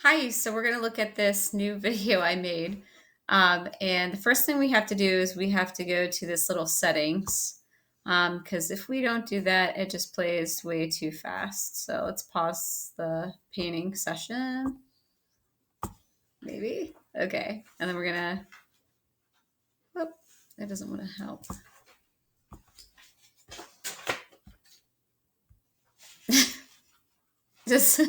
Hi, so we're going to look at this new video I made. And the first thing we have to do is we have to go to this little settings. Because if we don't do that, it just plays way too fast. So let's pause the painting session. Maybe. Okay. And then we're going to, oh, that doesn't want to help. Just,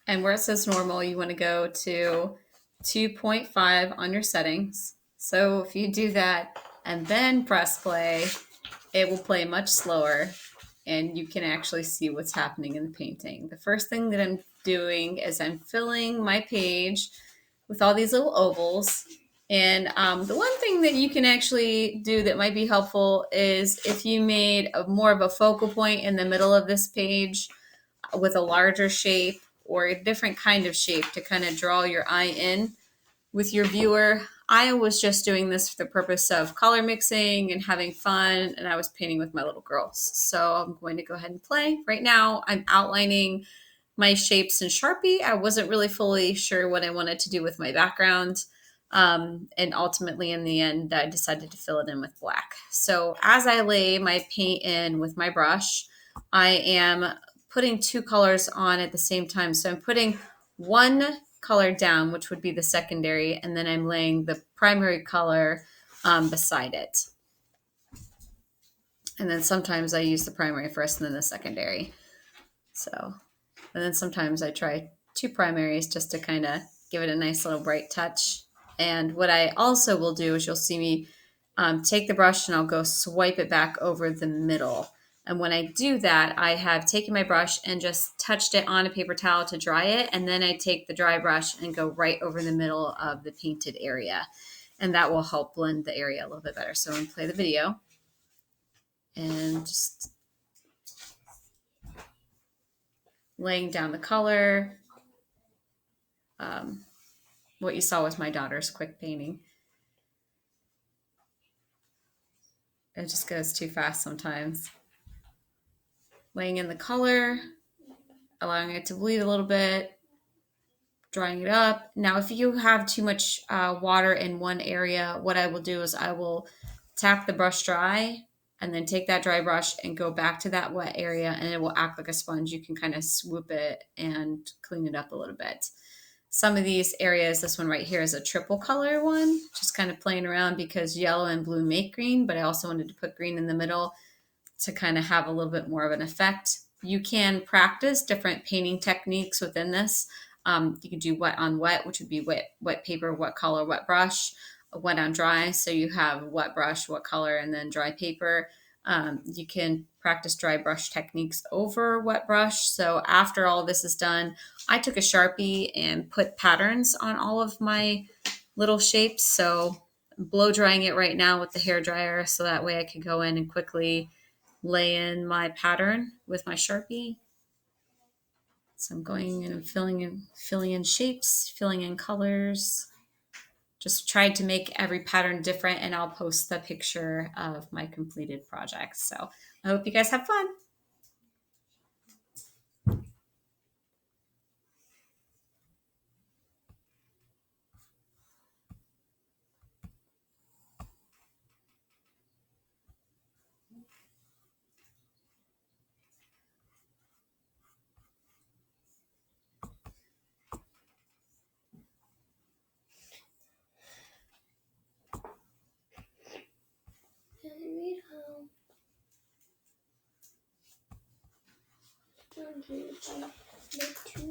and where it says normal, you want to go to 2.5 on your settings. So if you do that and then press play, it will play much slower and you can actually see what's happening in the painting. The first thing that I'm doing is I'm filling my page with all these little ovals. And the one thing that you can actually do that might be helpful is if you made more of a focal point in the middle of this page with a larger shape or a different kind of shape to kind of draw your eye in with your viewer. I was just doing this for the purpose of color mixing and having fun, and I was painting with my little girls. So I'm going to go ahead and play. Right now, I'm outlining my shapes in Sharpie. I wasn't really fully sure what I wanted to do with my background. And ultimately, in the end, I decided to fill it in with black. So as I lay my paint in with my brush, I am putting two colors on at the same time. So I'm putting one color down, which would be the secondary, and then I'm laying the primary color beside it. And then sometimes I use the primary first and then the secondary. So, and then sometimes I try two primaries just to kind of give it a nice little bright touch. And what I also will do is you'll see me take the brush and I'll go swipe it back over the middle. And when I do that, I have taken my brush and just touched it on a paper towel to dry it. And then I take the dry brush and go right over the middle of the painted area. And that will help blend the area a little bit better. So I'm going to play the video and just laying down the color. What you saw was my daughter's quick painting. It just goes too fast sometimes. Laying in the color, allowing it to bleed a little bit, drying it up. Now, if you have too much water in one area, what I will do is I will tap the brush dry and then take that dry brush and go back to that wet area and it will act like a sponge. You can kind of swoop it and clean it up a little bit. Some of these areas, this one right here is a triple color one, just kind of playing around because yellow and blue make green, but I also wanted to put green in the middle to kind of have a little bit more of an effect. You can practice different painting techniques within this. You can do wet on wet, which would be wet paper, wet color, wet brush, wet on dry. So you have wet brush, wet color, and then dry paper. You can practice dry brush techniques over wet brush. So after all this is done, I took a Sharpie and put patterns on all of my little shapes. So I'm blow drying it right now with the hair dryer so that way I can go in and quickly lay in my pattern with my Sharpie. So I'm going and filling in shapes, filling in colors. Just tried to make every pattern different, and I'll post the picture of my completed project. So I hope you guys have fun.